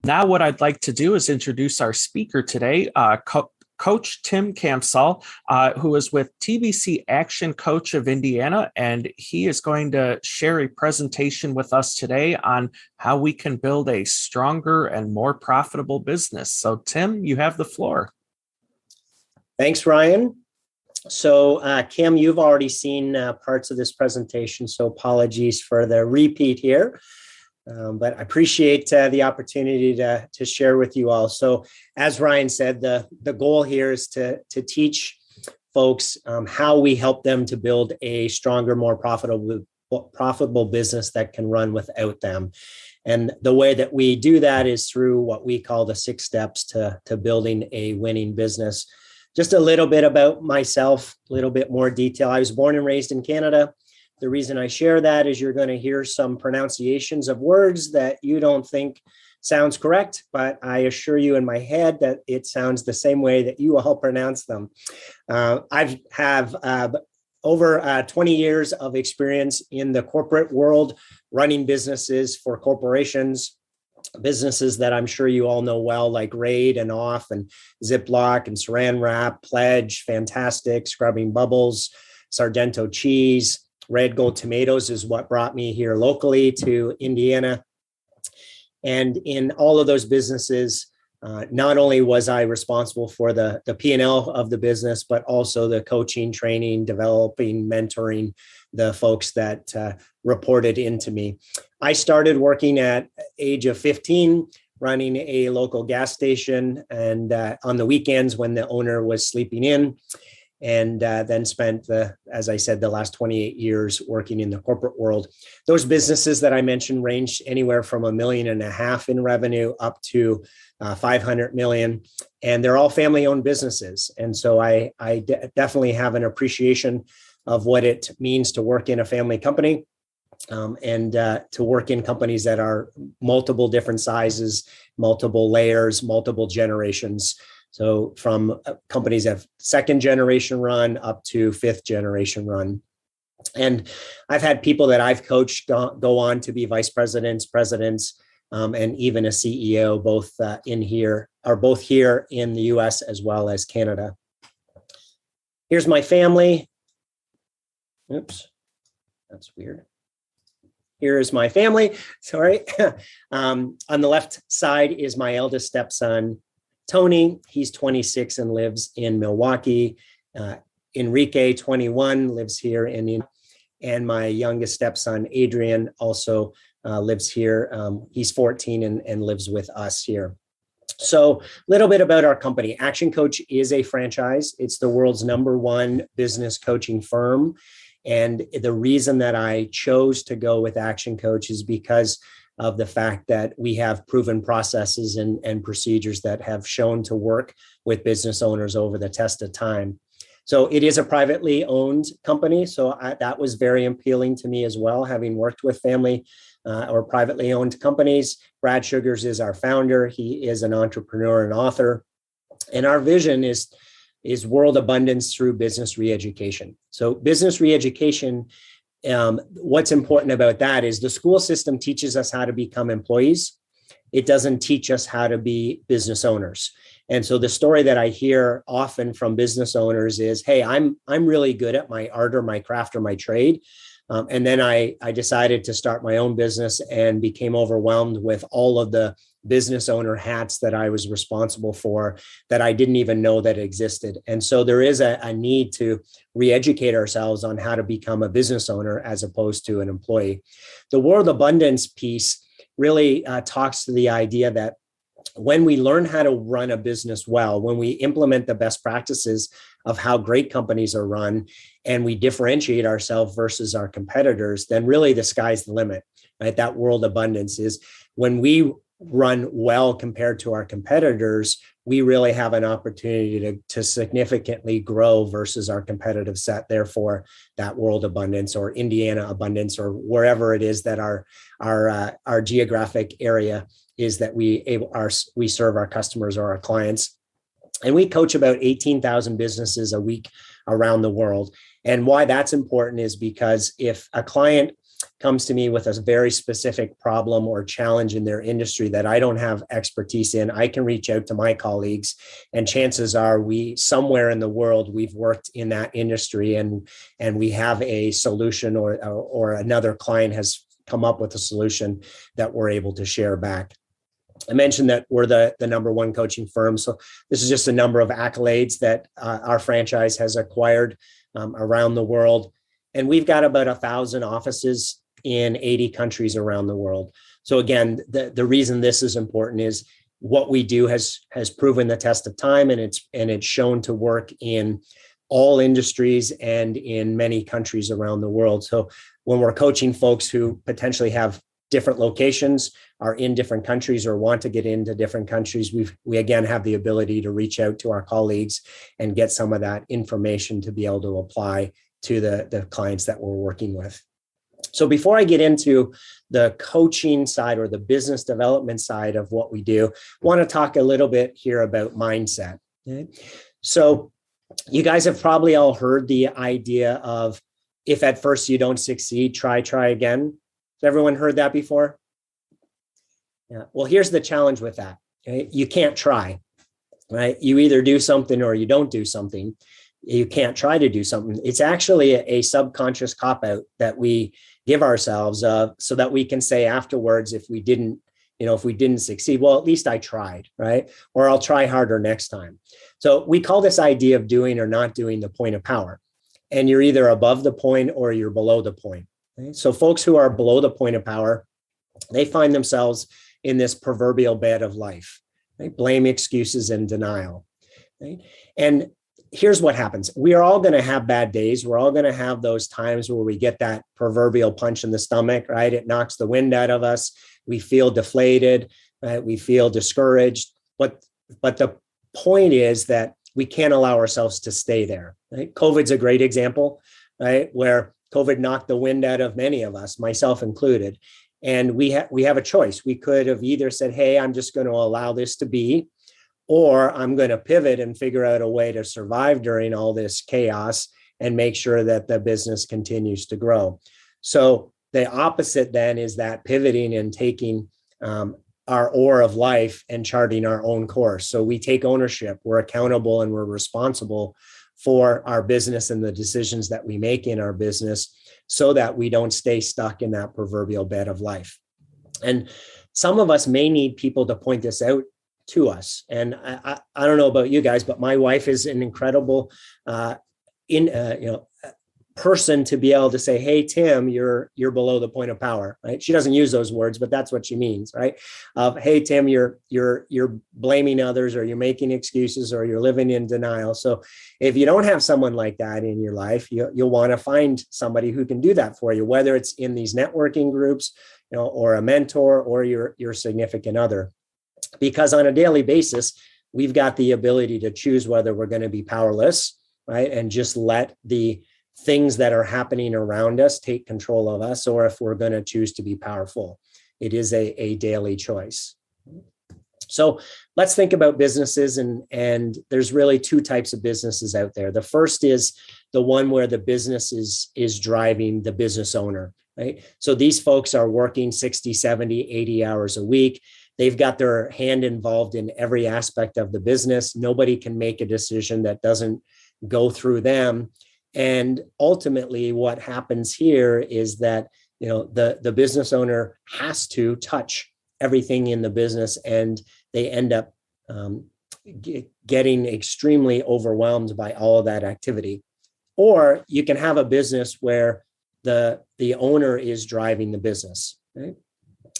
Now, what I'd like to do is introduce our speaker today, Coach Tim Campsall, who is with TBC Action Coach of Indiana, and he is going to share a presentation with us today on how we can build a stronger and more profitable business. So, Tim, you have the floor. Thanks, Ryan. So, Kim, you've already seen parts of this presentation, so apologies for the repeat here. But I appreciate the opportunity to share with you all. So as Ryan said, the goal here is to teach folks how we help them to build a stronger, more profitable business that can run without them. And the way that we do that is through what we call the 6 steps to building a winning business. Just a little bit about myself, a little bit more detail. I was born and raised in Canada. The reason I share that is you're going to hear some pronunciations of words that you don't think sounds correct, but I assure you in my head that it sounds the same way that you all pronounce them. I have over 20 years of experience in the corporate world, running businesses for corporations, businesses that I'm sure you all know well, like Raid and Off and Ziploc and Saran Wrap, Pledge, Fantastic, Scrubbing Bubbles, Sargento Cheese. Red Gold Tomatoes is what brought me here locally to Indiana. And in all of those businesses, not only was I responsible for the P&L of the business, but also the coaching, training, developing, mentoring the folks that reported into me. I started working at age of 15, running a local gas station, and on the weekends when the owner was sleeping in. And then spent, as I said, the last 28 years working in the corporate world. Those businesses that I mentioned ranged anywhere from $1.5 million in revenue up to 500 million. And they're all family-owned businesses. And so I definitely have an appreciation of what it means to work in a family company and to work in companies that are multiple different sizes, multiple layers, multiple generations. So from companies that have 2nd generation run up to 5th generation run. And I've had people that I've coached go on to be vice presidents, presidents, and even a CEO, both both here in the US as well as Canada. Here's my family. Oops, that's weird. Here's my family. Sorry. On the left side is my eldest stepson, Tony. He's 26 and lives in Milwaukee. Enrique, 21, lives here in India. And my youngest stepson, Adrian, also lives here. He's 14 and lives with us here. So a little bit about our company. Action Coach is a franchise. It's the world's #1 business coaching firm. And the reason that I chose to go with Action Coach is because of the fact that we have proven processes and procedures that have shown to work with business owners over the test of time. So it is a privately owned company. So that was very appealing to me as well, having worked with family or privately owned companies. Brad Sugars is our founder. He is an entrepreneur and author. And our vision is world abundance through business re-education. So business re-education, what's important about that is the school system teaches us how to become employees. It doesn't teach us how to be business owners. And so the story that I hear often from business owners is, hey, I'm really good at my art or my craft or my trade. And then I decided to start my own business and became overwhelmed with all of the business owner hats that I was responsible for that I didn't even know that existed. And so there is a need to re-educate ourselves on how to become a business owner as opposed to an employee. The world abundance piece really talks to the idea that when we learn how to run a business well, when we implement the best practices of how great companies are run, and we differentiate ourselves versus our competitors, then really the sky's the limit, right? That world abundance is when we run well compared to our competitors, we really have an opportunity to significantly grow versus our competitive set. Therefore, that world abundance or Indiana abundance or wherever it is that our geographic area is that we serve our customers or our clients. And we coach about 18,000 businesses a week around the world. And why that's important is because if a client comes to me with a very specific problem or challenge in their industry that I don't have expertise in, I can reach out to my colleagues, and chances are somewhere in the world we've worked in that industry, and we have a solution, or another client has come up with a solution that we're able to share back. I mentioned that we're the number one coaching firm. So this is just a number of accolades that our franchise has acquired around the world. And we've got about 1,000 offices in 80 countries around the world. So again, the reason this is important is what we do has proven the test of time, and it's shown to work in all industries and in many countries around the world. So when we're coaching folks who potentially have different locations, are in different countries, or want to get into different countries, we again have the ability to reach out to our colleagues and get some of that information to be able to apply to the clients that we're working with. So before I get into the coaching side or the business development side of what we do, I want to talk a little bit here about mindset. Okay? So you guys have probably all heard the idea of, if at first you don't succeed, try again. Has everyone heard that before? Yeah. Well, here's the challenge with that. Okay? You can't try, right? You either do something or you don't do something. You can't try to do something. It's actually a subconscious cop-out that we give ourselves so that we can say afterwards, if we didn't succeed, well, at least I tried, right? Or I'll try harder next time. So we call this idea of doing or not doing the point of power. And you're either above the point or you're below the point. Okay? So folks who are below the point of power, they find themselves in this proverbial bed of life, right? Blame, excuses, and denial. Right? And here's what happens. We are all going to have bad days. We're all going to have those times where we get that proverbial punch in the stomach, right? It knocks the wind out of us. We feel deflated, right? We feel discouraged. But the point is that we can't allow ourselves to stay there, right? COVID's a great example, right? Where COVID knocked the wind out of many of us, myself included. And we have a choice. We could have either said, hey, I'm just going to allow this to be, or I'm going to pivot and figure out a way to survive during all this chaos and make sure that the business continues to grow. So the opposite then is that pivoting and taking our oar of life and charting our own course. So we take ownership, we're accountable, and we're responsible for our business and the decisions that we make in our business, so that we don't stay stuck in that proverbial bed of life. And some of us may need people to point this out to us. And I don't know about you guys, but my wife is an incredible person to be able to say, hey, Tim, you're below the point of power, right? She doesn't use those words, but that's what she means, right? Hey, Tim, you're blaming others, or you're making excuses, or you're living in denial. So if you don't have someone like that in your life, you'll want to find somebody who can do that for you, whether it's in these networking groups, or a mentor, or your significant other. Because on a daily basis, we've got the ability to choose whether we're going to be powerless, right? And just let the things that are happening around us take control of us, or if we're going to choose to be powerful. It is a daily choice. So let's think about businesses, and there's really two types of businesses out there. The first is the one where the business is driving the business owner, right? So these folks are working 60, 70, 80 hours a week. They've got their hand involved in every aspect of the business. Nobody can make a decision that doesn't go through them. And ultimately, what happens here is that the business owner has to touch everything in the business, and they end up getting extremely overwhelmed by all of that activity. Or you can have a business where the owner is driving the business, right?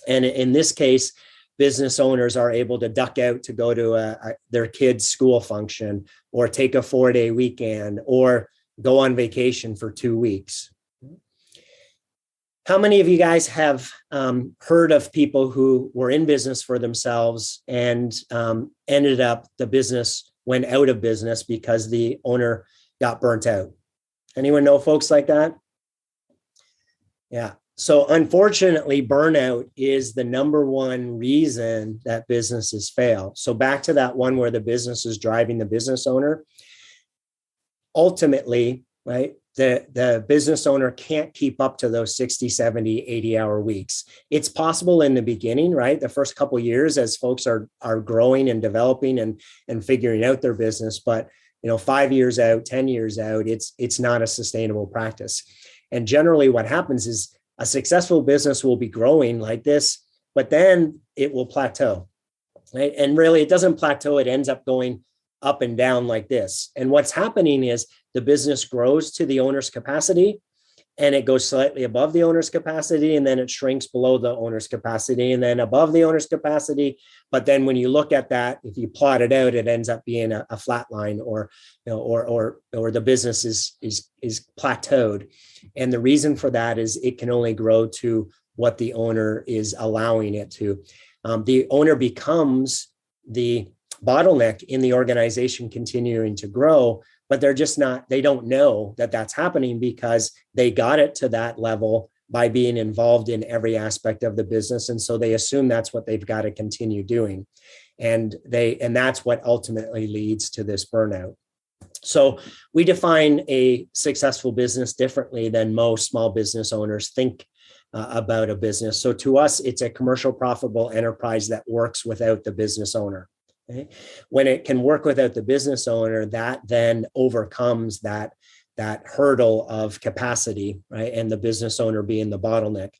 And in this case, business owners are able to duck out to go to their kid's school function, or take a 4-day weekend, or go on vacation for 2 weeks. How many of you guys have heard of people who were in business for themselves and ended up, the business went out of business because the owner got burnt out? Anyone know folks like that? Yeah. So unfortunately, burnout is the number one reason that businesses fail. So back to that one where the business is driving the business owner. Ultimately, right, the business owner can't keep up to those 60, 70, 80-hour weeks. It's possible in the beginning, right? The first couple of years as folks are growing and developing and figuring out their business. But 5 years out, 10 years out, it's not a sustainable practice. And generally what happens is a successful business will be growing like this, but then it will plateau, right? And really it doesn't plateau. It ends up going up and down like this. And what's happening is the business grows to the owner's capacity and it goes slightly above the owner's capacity, and then it shrinks below the owner's capacity and then above the owner's capacity. But then when you look at that, if you plot it out, it ends up being a flat line, or the business is plateaued. And the reason for that is it can only grow to what the owner is allowing it to. The owner becomes the bottleneck in the organization continuing to grow, but they don't know that that's happening because they got it to that level by being involved in every aspect of the business. And so they assume that's what they've got to continue doing. And that's what ultimately leads to this burnout. So we define a successful business differently than most small business owners think about a business. So to us, it's a commercial profitable enterprise that works without the business owner. Okay? When it can work without the business owner, that then overcomes that hurdle of capacity, right? And the business owner being the bottleneck.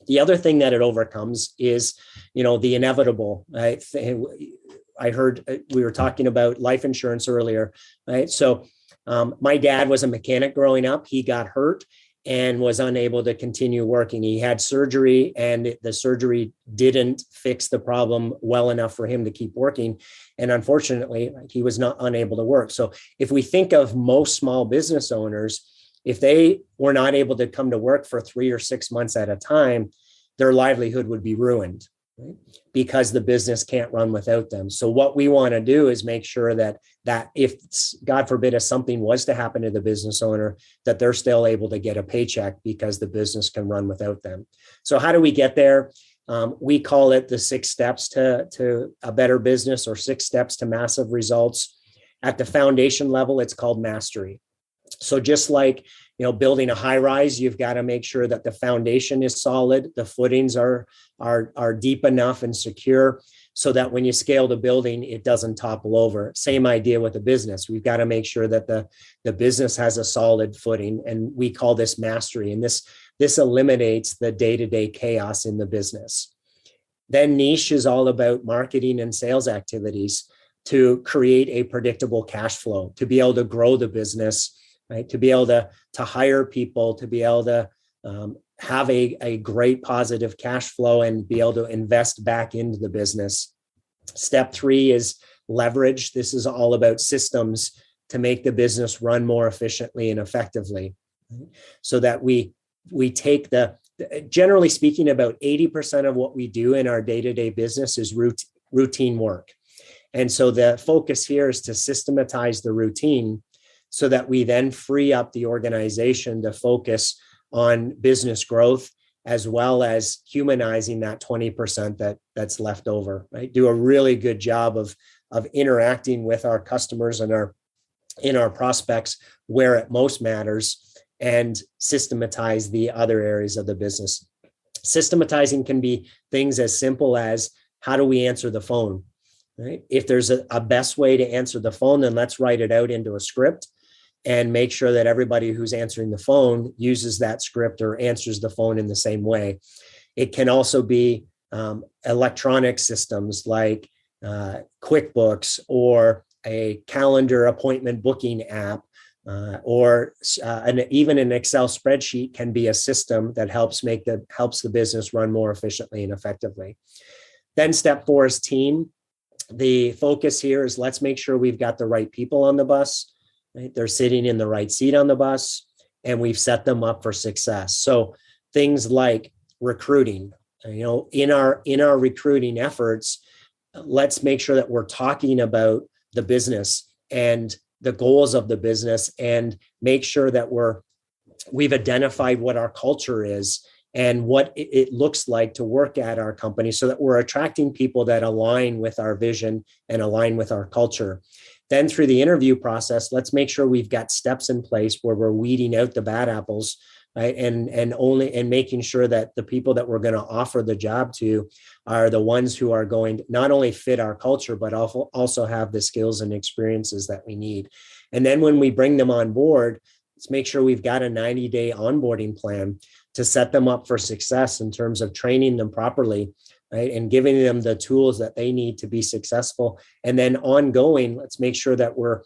The other thing that it overcomes is, the inevitable, right? I heard we were talking about life insurance earlier, right? So my dad was a mechanic growing up. He got hurt and was unable to continue working. He had surgery, and the surgery didn't fix the problem well enough for him to keep working. And unfortunately, he was not unable to work. So if we think of most small business owners, if they were not able to come to work for 3 or 6 months at a time, their livelihood would be ruined, right? Because the business can't run without them. So what we want to do is make sure that if, God forbid, if something was to happen to the business owner, that they're still able to get a paycheck because the business can run without them. So how do we get there? We call it the 6 steps to a better business, or 6 steps to massive results. At the foundation level, it's called mastery. So just like, building a high rise, you've got to make sure that the foundation is solid, the footings are deep enough and secure, so that when you scale the building, it doesn't topple over. Same idea with the business. We've got to make sure that the business has a solid footing, and we call this mastery. And this eliminates the day-to-day chaos in the business. Then niche is all about marketing and sales activities to create a predictable cash flow, to be able to grow the business, right? To be able to hire people, to be able to have a great positive cash flow and be able to invest back into the business. Step 3 is leverage. This is all about systems to make the business run more efficiently and effectively, right? So that we take generally speaking, about 80% of what we do in our day-to-day business is routine work. And so the focus here is to systematize the routine, so that we then free up the organization to focus on business growth, as well as humanizing that 20% that's left over, right? Do a really good job of interacting with our customers and our prospects where it most matters, and systematize the other areas of the business. Systematizing can be things as simple as, how do we answer the phone, right? If there's a best way to answer the phone, then let's write it out into a script and make sure that everybody who's answering the phone uses that script or answers the phone in the same way. It can also be electronic systems like QuickBooks, or a calendar appointment booking app, or even an Excel spreadsheet can be a system that helps the business run more efficiently and effectively. Then step 4 is team. The focus here is, let's make sure we've got the right people on the bus. Right? They're sitting in the right seat on the bus, and we've set them up for success. So things like recruiting, in our recruiting efforts, let's make sure that we're talking about the business and the goals of the business, and make sure that we've identified what our culture is and what it looks like to work at our company, so that we're attracting people that align with our vision and align with our culture. Then through the interview process, let's make sure we've got steps in place where we're weeding out the bad apples, right? And making sure that the people that we're going to offer the job to are the ones who are going to not only fit our culture, but also have the skills and experiences that we need. And then when we bring them on board, let's make sure we've got a 90-day onboarding plan to set them up for success in terms of training them properly, right? And giving them the tools that they need to be successful. And then ongoing, let's make sure that we're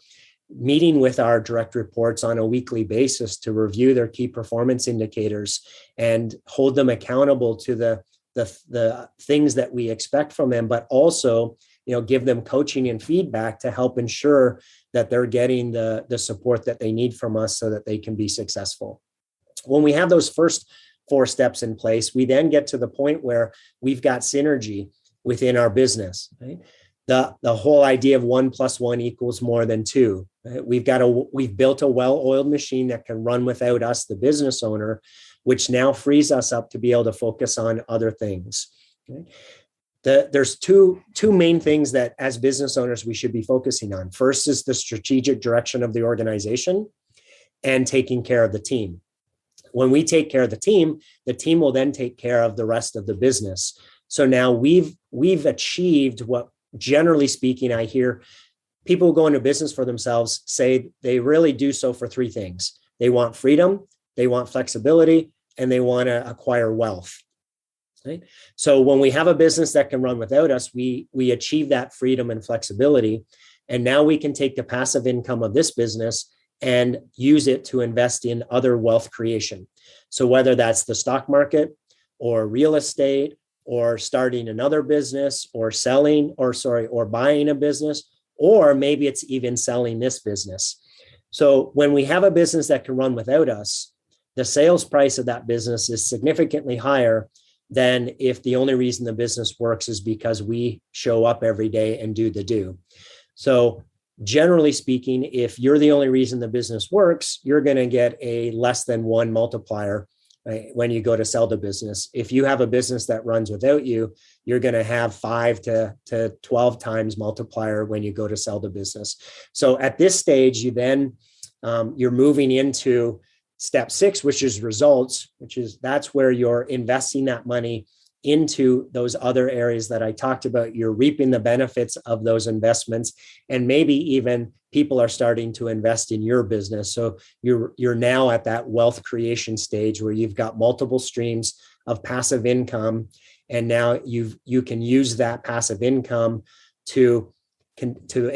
meeting with our direct reports on a weekly basis to review their key performance indicators and hold them accountable to the things that we expect from them, but also, give them coaching and feedback to help ensure that they're getting the support that they need from us so that they can be successful. When we have those first 4 steps in place, we then get to the point where we've got synergy within our business, right? The whole idea of 1 + 1 = more than 2. Right? We've built a well-oiled machine that can run without us, the business owner, which now frees us up to be able to focus on other things. Okay? There's two main things that as business owners we should be focusing on. First is the strategic direction of the organization and taking care of the team. When we take care of the team will then take care of the rest of the business. So now we've achieved what, generally speaking, I hear people go into business for themselves say they really do so for 3 things. They want freedom, they want flexibility, and they want to acquire wealth. Right? So when we have a business that can run without us, we achieve that freedom and flexibility. And now we can take the passive income of this business and use it to invest in other wealth creation. So whether that's the stock market or real estate or starting another business or buying a business, or maybe it's even selling this business. So when we have a business that can run without us, the sales price of that business is significantly higher than if the only reason the business works is because we show up every day and do the do. So generally speaking, if you're the only reason the business works, you're going to get a less than 1 multiplier, right, when you go to sell the business. If you have a business that runs without you, you're going to have 5 to 12 times multiplier when you go to sell the business. So at this stage, you're moving into step 6, which is results, that's where you're investing that money into those other areas that I talked about. You're reaping the benefits of those investments, and maybe even people are starting to invest in your business. So you're now at that wealth creation stage where you've got multiple streams of passive income, and now you can use that passive income to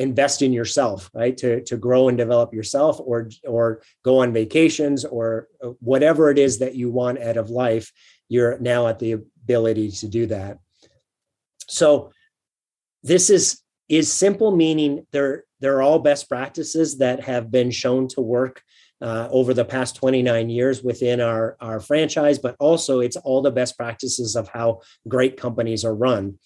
invest in yourself, right? To grow and develop yourself, or go on vacations, or whatever it is that you want out of life. You're now at the ability to do that. So this is simple, meaning they're all best practices that have been shown to work over the past 29 years within our franchise, but also it's all the best practices of how great companies are run.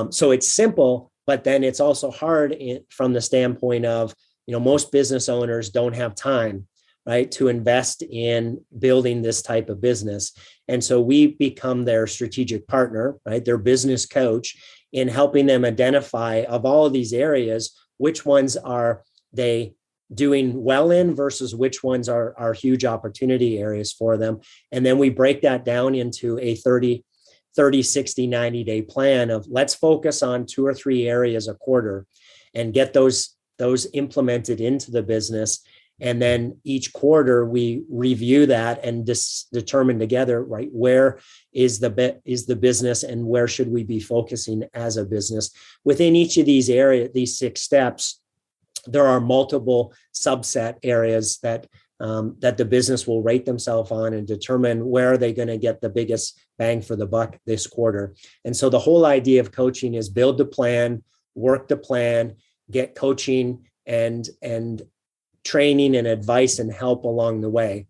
So it's simple, but then it's also hard from the standpoint of, most business owners don't have time, right, to invest in building this type of business. And so we become their strategic partner, right, their business coach, in helping them identify, of all of these areas, which ones are they doing well in versus which ones are huge opportunity areas for them. And then we break that down into a 30, 60, 90-day plan of let's focus on 2 or 3 areas a quarter and get those implemented into the business. And then each quarter we review that and determine together, right, where is the business and where should we be focusing as a business. Within each of these areas, these 6 steps, there are multiple subset areas that the business will rate themselves on and determine where are they going to get the biggest bang for the buck this quarter. And so the whole idea of coaching is build the plan, work the plan, get coaching and training and advice and help along the way.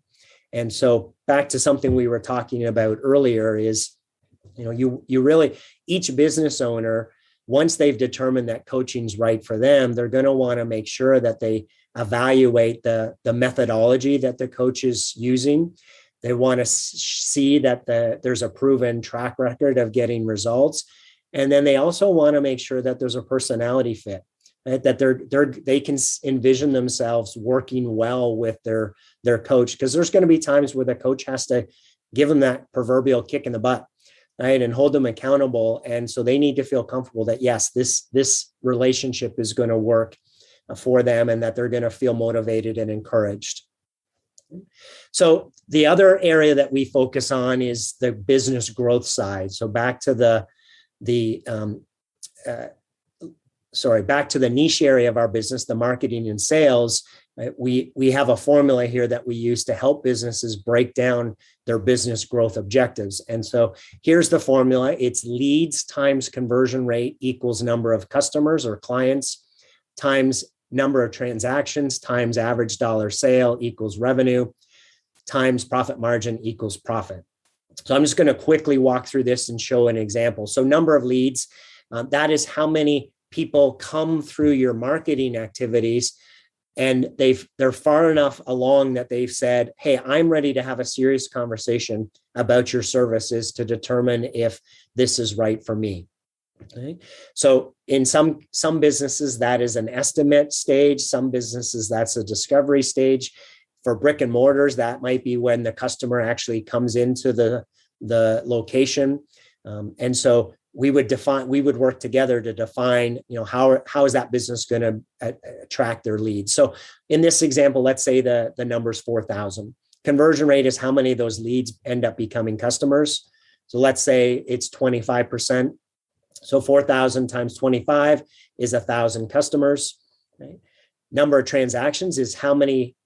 And so back to something we were talking about earlier is, you really, each business owner, once they've determined that coaching's right for them, they're going to want to make sure that they evaluate the methodology that the coach is using. They want to see that there's a proven track record of getting results. And then they also want to make sure that there's a personality fit, right? That they can envision themselves working well with their coach, because there's going to be times where the coach has to give them that proverbial kick in the butt, right? And hold them accountable. And so they need to feel comfortable that, yes, this relationship is going to work for them, and that they're going to feel motivated and encouraged. So the other area that we focus on is the business growth side. So back to the niche area of our business, the marketing and sales. We have a formula here that we use to help businesses break down their business growth objectives. And so here's the formula. It's leads times conversion rate equals number of customers or clients times number of transactions times average dollar sale equals revenue times profit margin equals profit. So I'm just going to quickly walk through this and show an example. So number of leads, that is how many people come through your marketing activities, and they're far enough along that they've said, hey, I'm ready to have a serious conversation about your services to determine if this is right for me. Okay. So in some businesses, that is an estimate stage. Some businesses, that's a discovery stage. For brick and mortars, that might be when the customer actually comes into the location. And so we would work together to define, how is that business going to attract their leads. So in this example, let's say the number's 4,000. Conversion rate is how many of those leads end up becoming customers. So let's say it's 25%. So 4,000 times 25 is 1,000 customers. Right? Number of transactions is how many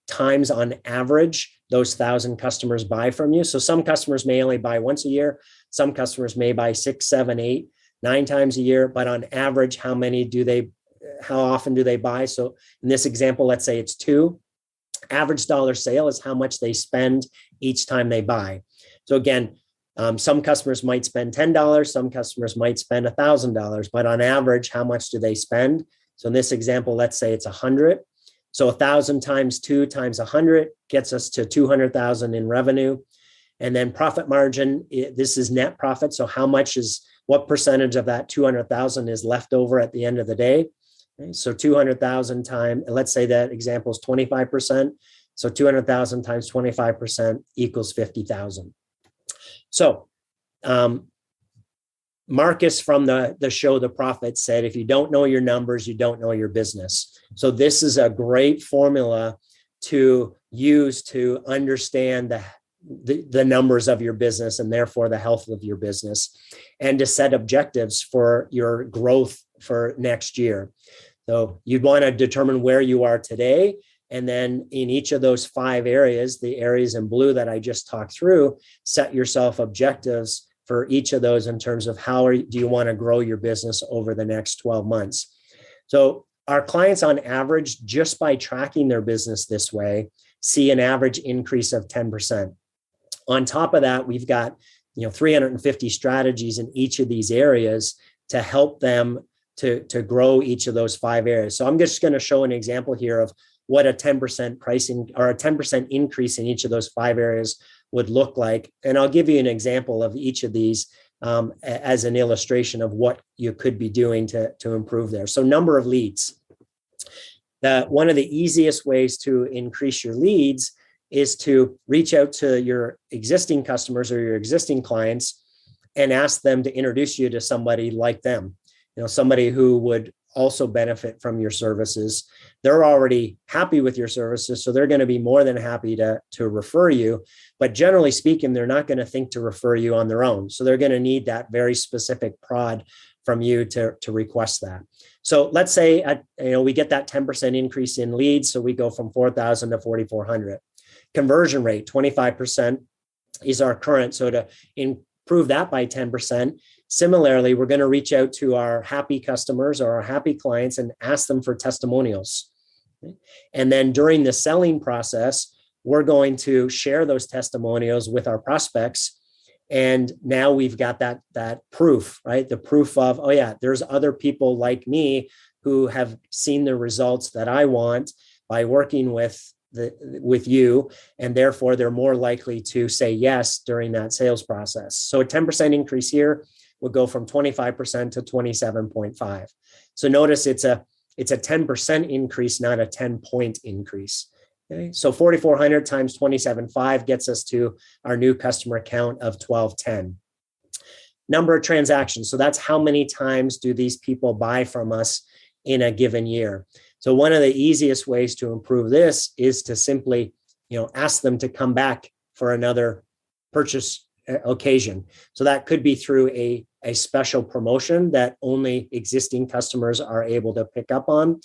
times on average those 1,000 customers buy from you. So some customers may only buy once a year. Some customers may buy 6, 7, 8, 9 times a year. But on average, how often do they buy? So in this example, let's say it's 2. Average dollar sale is how much they spend each time they buy. So again, some customers might spend $10, some customers might spend $1,000, but on average, how much do they spend? So in this example, let's say it's 100. So 1,000 times 2 times 100 gets us to 200,000 in revenue. And then profit margin, this is net profit. So what percentage of that 200,000 is left over at the end of the day? Okay, so 200,000 times, let's say that example is 25%. So 200,000 times 25% equals 50,000. So Marcus from the show The Profit said, if you don't know your numbers, you don't know your business. So this is a great formula to use to understand the numbers of your business and therefore the health of your business, and to set objectives for your growth for next year. So you'd want to determine where you are today. And then in each of those 5 areas, the areas in blue that I just talked through, set yourself objectives for each of those in terms of do you want to grow your business over the next 12 months. So our clients on average, just by tracking their business this way, see an average increase of 10%. On top of that, we've got 350 strategies in each of these areas to help them to grow each of those 5 areas. So I'm just going to show an example here of what a 10% pricing or a 10% increase in each of those 5 areas would look like. And I'll give you an example of each of these as an illustration of what you could be doing to improve there. So number of leads. One of the easiest ways to increase your leads is to reach out to your existing customers or your existing clients and ask them to introduce you to somebody like them, somebody who would also benefit from your services. They're already happy with your services, so they're going to be more than happy to refer you. But generally speaking, they're not going to think to refer you on their own. So they're going to need that very specific prod from you to request that. So let's say we get that 10% increase in leads. So we go from 4,000 to 4,400. Conversion rate, 25% is our current. So to improve that by 10%, similarly, we're going to reach out to our happy customers or our happy clients and ask them for testimonials. Okay? And then during the selling process, we're going to share those testimonials with our prospects. And now we've got that proof, right? The proof of, oh yeah, there's other people like me who have seen the results that I want by working with you, and therefore they're more likely to say yes during that sales process. So a 10% increase here would go from 25% to 27.5. So notice it's a 10% increase, not a 10-point increase. Okay, so 4,400 times 27.5 gets us to our new customer count of 1,210. Number of transactions. So that's how many times do these people buy from us in a given year. So one of the easiest ways to improve this is to simply, ask them to come back for another purchase occasion. So that could be through a special promotion that only existing customers are able to pick up on.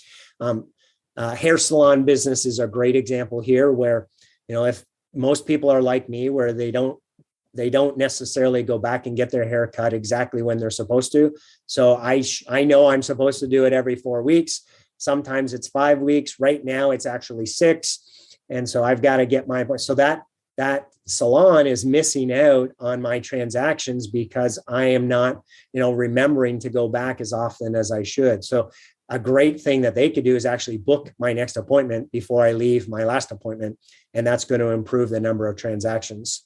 Hair salon business is a great example here where, if most people are like me, where they don't necessarily go back and get their hair cut exactly when they're supposed to. So I know I'm supposed to do it every 4 weeks. Sometimes it's 5 weeks. Right now it's actually 6. And so I've got to get so that salon is missing out on my transactions because I am not, remembering to go back as often as I should. So a great thing that they could do is actually book my next appointment before I leave my last appointment. And that's going to improve the number of transactions.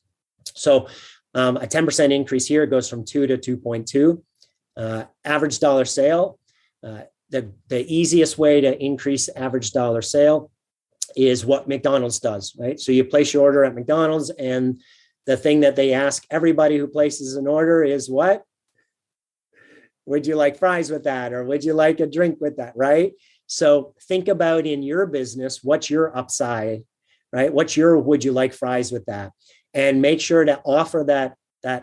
So a 10% increase here goes from 2 to 2.2. Average dollar sale. The easiest way to increase average dollar sale is what McDonald's does, right? So you place your order at McDonald's, and the thing that they ask everybody who places an order is what? Would you like fries with that? Or would you like a drink with that, right? So think about in your business, what's your upside, right? What's your would you like fries with that? And make sure to offer that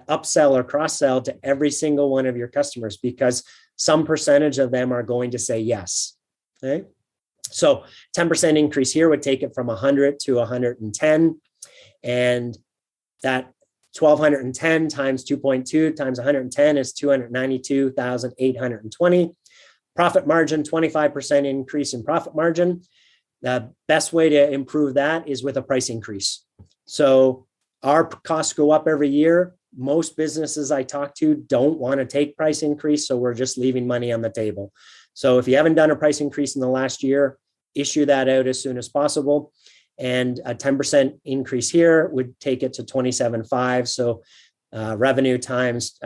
upsell or cross-sell to every single one of your customers, because some percentage of them are going to say yes. Okay. So 10% increase here would take it from 100 to 110. And that 1,210 times 2.2 times 110 is 292,820. Profit margin, 25% increase in profit margin. The best way to improve that is with a price increase. So our costs go up every year. Most businesses I talk to don't want to take price increase, so we're just leaving money on the table. So if you haven't done a price increase in the last year, issue that out as soon as possible. And a 10% increase here would take it to 27.5. So revenue times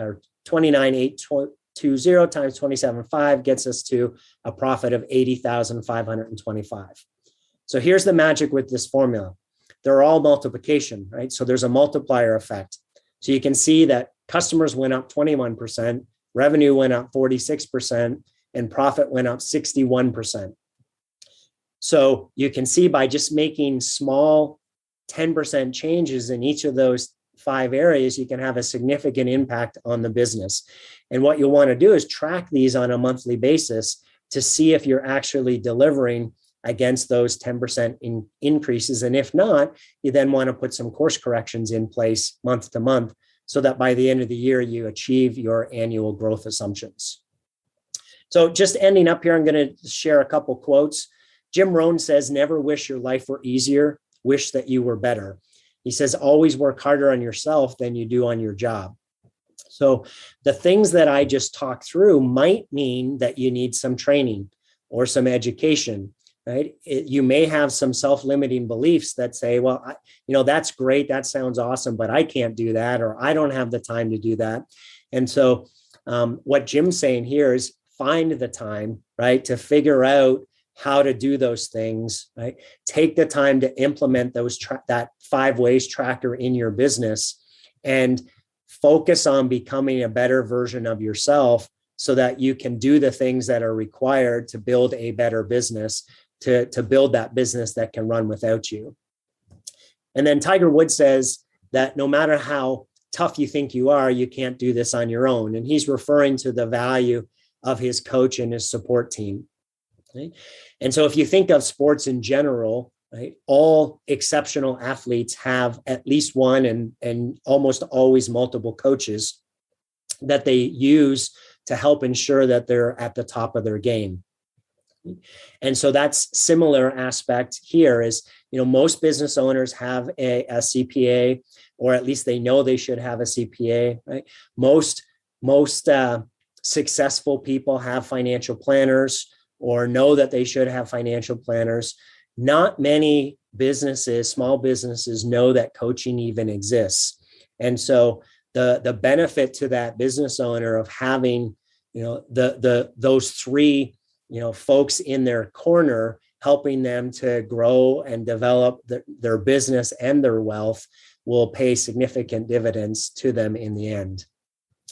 29,820 times 27.5 gets us to a profit of 80,525. So here's the magic with this formula. They're all multiplication, right? So there's a multiplier effect. So you can see that customers went up 21%, revenue went up 46%, and profit went up 61%. So you can see by just making small 10% changes in each of those 5 areas, you can have a significant impact on the business. And what you'll want to do is track these on a monthly basis to see if you're actually delivering against those 10% increases. And if not, you then want to put some course corrections in place month to month so that by the end of the year, you achieve your annual growth assumptions. So just ending up here, I'm going to share a couple quotes. Jim Rohn says, never wish your life were easier, wish that you were better. He says, always work harder on yourself than you do on your job. So the things that I just talked through might mean that you need some training or some education, right? You may have some self-limiting beliefs that say, well, that's great. That sounds awesome, but I can't do that, or I don't have the time to do that. And so what Jim's saying here is find the time, right, to figure out how to do those things, right? Take the time to implement that 5 ways tracker in your business and focus on becoming a better version of yourself so that you can do the things that are required to build a better business, to build that business that can run without you. And then Tiger Woods says that no matter how tough you think you are, you can't do this on your own. And he's referring to the value of his coach and his support team. Right? And so if you think of sports in general, right, all exceptional athletes have at least one and almost always multiple coaches that they use to help ensure that they're at the top of their game. And so that's similar aspect here is, most business owners have a CPA, or at least they know they should have a CPA, right? Most successful people have financial planners or know that they should have financial planners. Not many businesses, small businesses, know that coaching even exists. And so the benefit to that business owner of having, those 3 folks in their corner, helping them to grow and develop their business and their wealth, will pay significant dividends to them in the end.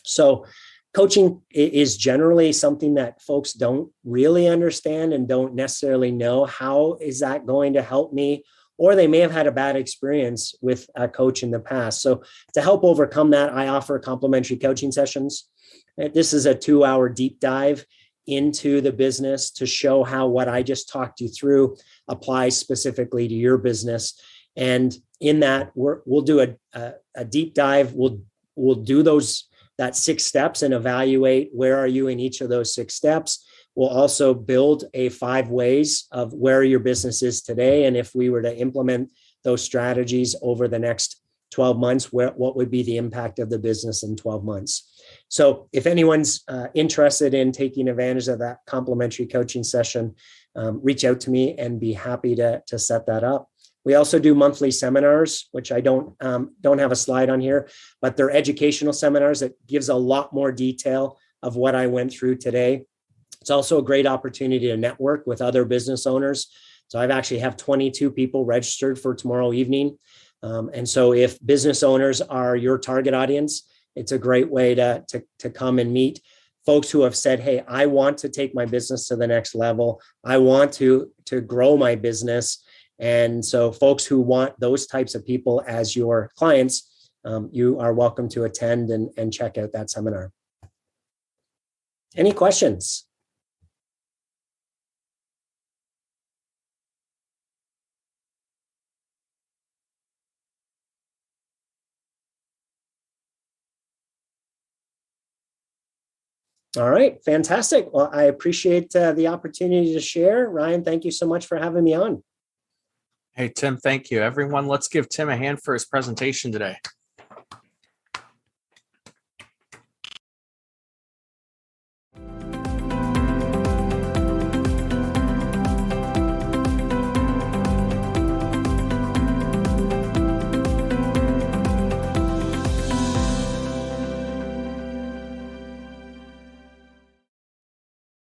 So coaching is generally something that folks don't really understand and don't necessarily know how is that going to help me, or they may have had a bad experience with a coach in the past. So to help overcome that, I offer complimentary coaching sessions. This is a 2-hour deep dive into the business to show how what I just talked you through applies specifically to your business. And in that, we'll do a deep dive. We'll do that 6 steps and evaluate where are you in each of those 6 steps. We'll also build a 5 ways of where your business is today. And if we were to implement those strategies over the next 12 months, what would be the impact of the business in 12 months? So if anyone's interested in taking advantage of that complimentary coaching session, reach out to me and be happy to set that up. We also do monthly seminars, which I don't have a slide on here, but they're educational seminars that gives a lot more detail of what I went through today. It's also a great opportunity to network with other business owners. So I've actually have 22 people registered for tomorrow evening. And so if business owners are your target audience, it's a great way to come and meet folks who have said, hey, I want to take my business to the next level. I want to grow my business. And so folks who want those types of people as your clients, you are welcome to attend and check out that seminar. Any questions? All right, fantastic. Well, I appreciate the opportunity to share. Ryan, thank you so much for having me on. Hey, Tim, thank you. Everyone, let's give Tim a hand for his presentation today.